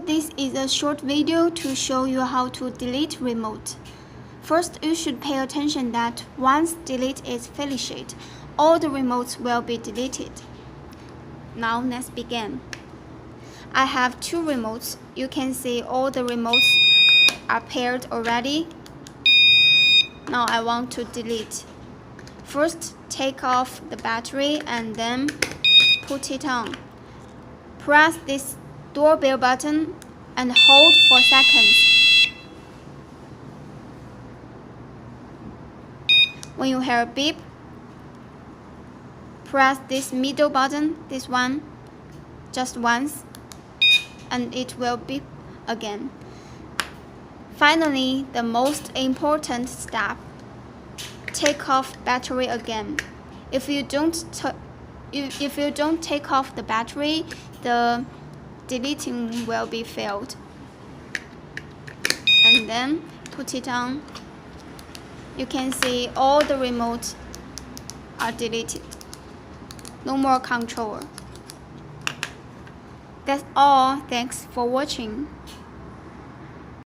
this is a short video to show you how to delete remote. First, you should pay attention that once delete is finished, all the remotes will be deleted. Now let's begin. I have two remotes. You can see all the remotes are paired already. Now I want to delete. First, take off the battery and then put it on. Press this doorbell button and hold for seconds. When you hear a beep, press this middle button, this one, just once, and it will beep again. Finally, the most important step, take off battery again. If you don't take off the battery, the deleting will be failed. And then put it on. You can see all the remotes are deleted. No more controller. That's all. Thanks for watching.